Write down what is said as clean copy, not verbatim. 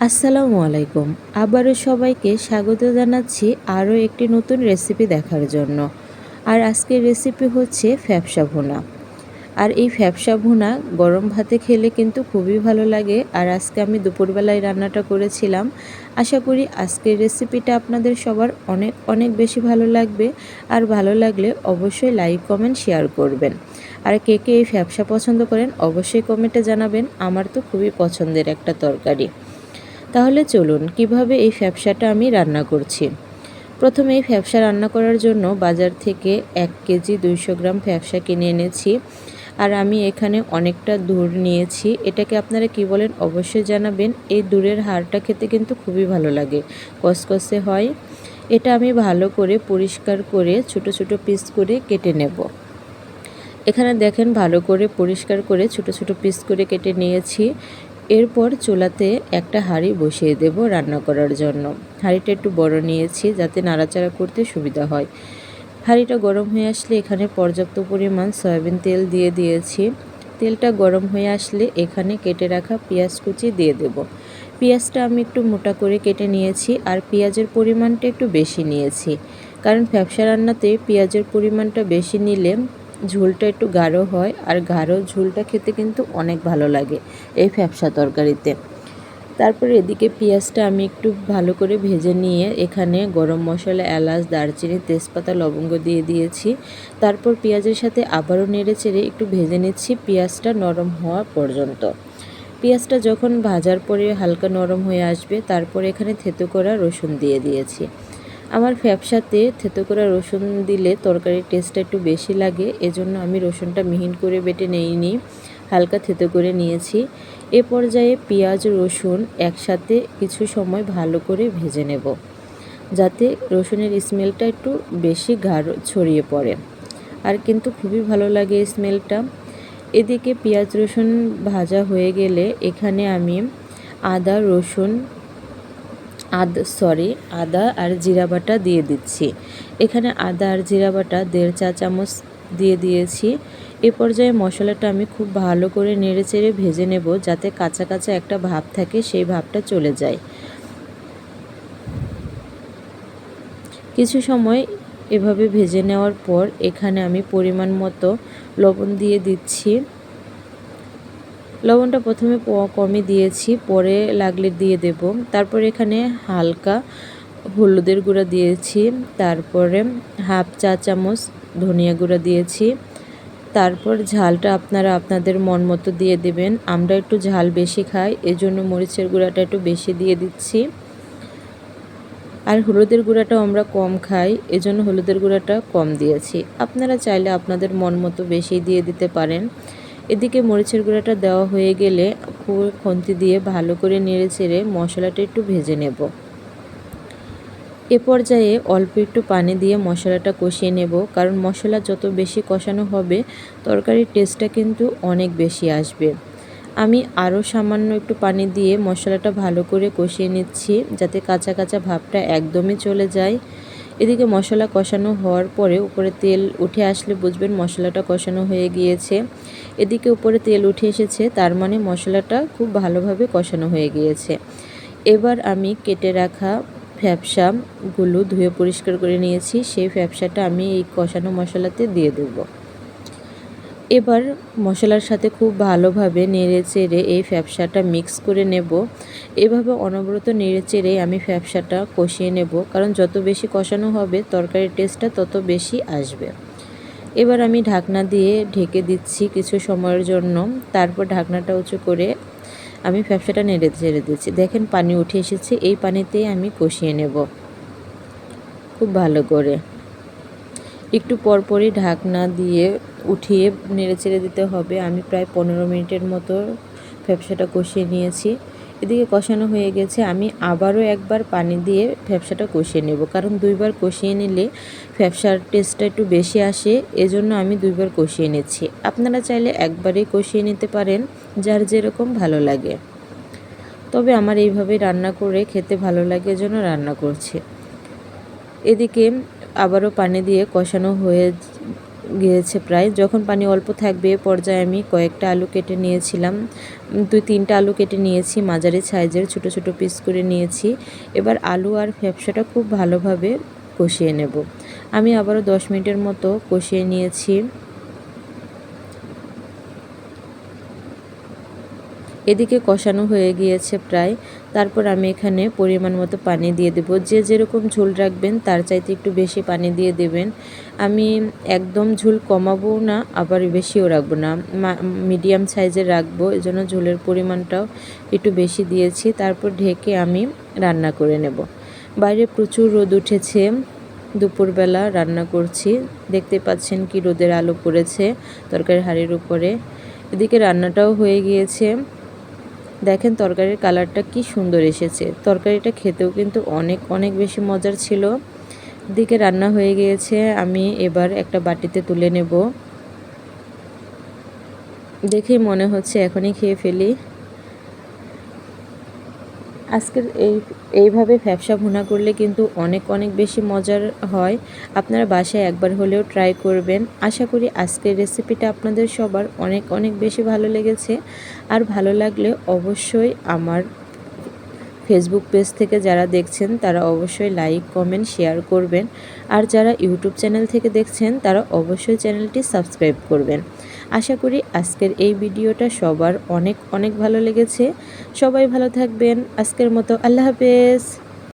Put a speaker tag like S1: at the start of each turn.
S1: আসসালামু আলাইকুম। আবারও সবাইকে স্বাগত জানাচ্ছি আরও একটি নতুন রেসিপি দেখার জন্য। আর আজকের রেসিপি হচ্ছে ফ্যাপসা ভুনা। আর এই ফ্যাপসা ভুনা গরম ভাতে খেলে কিন্তু খুবই ভালো লাগে। আর আজকে আমি দুপুরবেলায় রান্নাটা করেছিলাম। আশা করি আজকের রেসিপিটা আপনাদের সবার অনেক অনেক বেশি ভালো লাগবে। আর ভালো লাগলে অবশ্যই লাইক, কমেন্ট, শেয়ার করবেন। আর কে কে এই ফ্যাপসা পছন্দ করেন অবশ্যই কমেন্টে জানাবেন। আমার তো খুবই পছন্দের একটা তরকারি। তাহলে চলুন কিভাবে এই ফ্যাপসাটা আমি রান্না করছি। প্রথমে এই ফ্যাপসা রান্না করার জন্য বাজার থেকে 1 কেজি 200 গ্রাম ফ্যাপসা কিনে এনেছি। আর আমি এখানে অনেকটা দুধ নিয়েছি। এটাকে আপনারা কি বলেন অবশ্যই জানাবেন। এই দুধের হাড়টা খেতে কিন্তু খুবই ভালো লাগে, কসকসে হয়। এটা আমি ভালো করে পরিষ্কার করে ছোট ছোট পিস করে কেটে নেব। এখানে দেখেন ভালো করে পরিষ্কার করে ছোট ছোট পিস করে কেটে নিয়েছি। এরপর চুলাতে একটা হাঁড়ি বসিয়ে দেব রান্না করার জন্য। হাঁড়িটা একটু বড় নিয়েছি যাতে নাড়াচাড়া করতে সুবিধা হয়। হাঁড়িটা গরম হয়ে আসলে এখানে পর্যাপ্ত পরিমাণ সয়াবিন তেল দিয়ে দিয়েছি। তেলটা গরম হয়ে আসলে এখানে কেটে রাখা পেঁয়াজ কুচি দিয়ে দেব। পেঁয়াজটা আমি একটু মোটা করে কেটে নিয়েছি আর পেঁয়াজের পরিমাণটা একটু বেশি নিয়েছি, কারণ ফ্যাপসা রান্নাতে পেঁয়াজের পরিমাণটা বেশি নিলে ঝোলটা একটু গাঢ় হয়। আর গাঢ় ঝোলটা খেতে কিন্তু অনেক ভালো লাগে এই ফ্যাপসা তরকারিতে। তারপরে এদিকে পেঁয়াজটা আমি একটু ভালো করে ভেজে নিয়ে এখানে গরম মশলা, এলাচ, দারচিনি, তেজপাতা, লবঙ্গ দিয়ে দিয়েছি। তারপর পেঁয়াজের সাথে আবারও নেড়ে চেড়ে একটু ভেজে নিচ্ছি পেঁয়াজটা নরম হওয়া পর্যন্ত। পেঁয়াজটা যখন ভাজার পরে হালকা নরম হয়ে আসবে তারপর এখানে থেতো করা রসুন দিয়ে দিয়েছি। আমার ফ্যাপসাতে থেতো করা রসুন দিলে তরকারির টেস্টটা একটু বেশি লাগে, এজন্য আমি রসুনটা মিহিন করে বেটে নেইনি, হালকা থেতো করে নিয়েছি। এ পর্যায়ে পেঁয়াজ রসুন একসাথে কিছু সময় ভালো করে ভেজে নেব, যাতে রসুনের স্মেলটা একটু বেশি গাঢ় ছড়িয়ে পড়ে। আর কিন্তু খুবই ভালো লাগে এই স্মেলটা। এদিকে পেঁয়াজ রসুন ভাজা হয়ে গেলে এখানে আমি আদা আর জিরা বাটা দিয়ে দিচ্ছি। এখানে আদা আর জিরা বাটা 1.5 চা চামচ দিয়ে দিয়েছি। এ পর্যায়ে মশলাটা আমি খুব ভালো করে নেড়েচেড়ে ভেজে নেব, যাতে কাঁচা কাঁচা একটা ভাব থাকে সেই ভাবটা চলে যায়। কিছু সময় এভাবে ভেজে নেওয়ার পর এখানে আমি পরিমাণ মতো লবণ দিয়ে দিচ্ছি। লবণটা প্রথমে কমই দিয়েছি, পরে লাগলে দিয়ে দেব। তারপর এখানে হালকা হলুদের গুঁড়া দিয়েছি, তারপরে 1/2 চা চামচ ধনিয়া গুঁড়া দিয়েছি। তারপর ঝালটা আপনারা আপনাদের মন মতো দিয়ে দেবেন। আমরা একটু ঝাল বেশি খাই, এজন্য মরিচের গুঁড়াটা একটু বেশি দিয়ে দিচ্ছি। আর হলুদের গুঁড়াটাও আমরা কম খাই, এজন্য হলুদের গুঁড়াটা কম দিয়েছি। আপনারা চাইলে আপনাদের মন মতো বেশি দিয়ে দিতে পারেন। এদিকে মরিচের গুঁড়াটা দেওয়া হয়ে গেলে খুন্তি দিয়ে ভালো করে নেড়ে চেড়ে মশলাটা একটু ভেজে নেব। এ পর্যায়ে অল্প একটু পানি দিয়ে মশলাটা কষিয়ে নেব, কারণ মশলা যত বেশি কষানো হবে তরকারির টেস্টটা কিন্তু অনেক বেশি আসবে। আমি আরও সামান্য একটু পানি দিয়ে মশলাটা ভালো করে কষিয়ে নিচ্ছি, যাতে কাঁচা কাঁচা ভাবটা একদমই চলে যায়। এদিকে মশলা কষানো হওয়ার পরে উপরে তেল উঠে আসলে বুঝবেন মশলাটা কষানো হয়ে গিয়েছে। এদিকে উপরে তেল উঠে এসেছে, তার মানে মশলাটা খুব ভালোভাবে কষানো হয়ে গিয়েছে। এবার আমি কেটে রাখা ফ্যাপসাগুলো ধুয়ে পরিষ্কার করে নিয়েছি, সেই ফ্যাপসাটা আমি এই কষানো মশলাতে দিয়ে দেব। এবার মশলার সাথে খুব ভালোভাবে নেড়ে চেড়ে এই ফ্যাপসাটা মিক্স করে নেব। এভাবে অনবরত নেড়ে চেড়ে আমি ফ্যাপসাটা কষিয়ে নেব, কারণ যত বেশি কষানো হবে তরকারির টেস্টটা তত বেশি আসবে। এবার আমি ঢাকনা দিয়ে ঢেকে দিচ্ছি কিছু সময়ের জন্য। তারপর ঢাকনাটা উঁচু করে আমি ফ্যাপসাটা নেড়ে চেড়ে দিচ্ছি। দেখেন পানি উঠে এসেছে, এই পানিতেই আমি কষিয়ে নেব খুব ভালো করে। একটু পরপরই ঢাকনা দিয়ে উঠিয়ে নেড়েচেড়ে দিতে হবে। আমি প্রায় 15 মিনিটের মতো ফ্যাপসাটা কষিয়ে নিয়েছি। এদিকে কষানো হয়ে গেছে, আমি আবারও একবার পানি দিয়ে ফ্যাপসাটা কষিয়ে নেব, কারণ 2 বার কষিয়ে নিলে ফ্যাপসার টেস্টটা একটু বেশি আসে, এজন্য আমি 2 বার কষিয়ে নিচ্ছি। আপনারা চাইলে একবারেই কষিয়ে নিতে পারেন, যার যেরকম ভালো লাগে। তবে আমার এইভাবে রান্না করে খেতে ভালো লাগে, এজন্য রান্না করছি। এদিকে আবারও পানি দিয়ে কষানো হয়ে গিয়েছে প্রায়। যখন পানি অল্প থাকবে এ পর্যায়ে আমি কয়েকটা আলু কেটে নিয়েছিলাম, 2-3টা আলু কেটে নিয়েছি, মাঝারি সাইজের ছোট ছোট পিস করে নিয়েছি। এবার আলু আর ফ্যাপসাটা খুব ভালোভাবে কষিয়ে নেব। আমি আবারও 10 মিনিটের মতো কষিয়ে নিয়েছি। এদিকে কষানো হয়ে গিয়েছে প্রায়। তারপর আমি এখানে পরিমাণ মতো পানি দিয়ে দেব। যে যেরকম ঝোল রাখবেন তার চাইতে একটু বেশি পানি দিয়ে দেবেন। আমি একদম ঝোল কমাবো না, আবার বেশিও রাখবো না, মিডিয়াম সাইজের রাখবো। এজন্য ঝোলের পরিমাণটাও একটু বেশি দিয়েছি। তারপর ঢেকে আমি রান্না করে নেব। বাইরে প্রচুর রোদ উঠেছে, দুপুরবেলা রান্না করছি। দেখতে পাচ্ছেন কি রোদের আলো পড়েছে তরকারির হাঁড়ির উপরে। এদিকে রান্নাটাও হয়ে গিয়েছে। দেখেন তরকারির কালারটা কি সুন্দর এসেছে। তরকারিটা খেতেও কিন্তু অনেক অনেক বেশি মজার ছিল। এদিকে রান্না হয়ে গিয়েছে, আমি এবার একটা বাটিতে তুলে নেব। দেখেই মনে হচ্ছে এখনই খেয়ে ফেলি। আজকের এইভাবে ফ্যাপসা ভুনা করলে কিন্তু অনেক অনেক বেশি মজার হয়। আপনারা বাসায় একবার হলেও ট্রাই করবেন। আশা করি আজকের রেসিপিটা আপনাদের সবার অনেক অনেক বেশি ভালো লেগেছে। আর ভালো লাগলে অবশ্যই আমার ফেসবুক পেজ থেকে যারা দেখছেন তারা অবশ্যই লাইক, কমেন্ট, শেয়ার করবেন। আর যারা ইউটিউব চ্যানেল থেকে দেখছেন তারা অবশ্যই চ্যানেলটি সাবস্ক্রাইব করবেন। আশা করি আজকের এই ভিডিওটা সবার অনেক অনেক ভালো লেগেছে। সবাই ভালো থাকবেন। আজকের মতো আল্লাহ হাফেজ।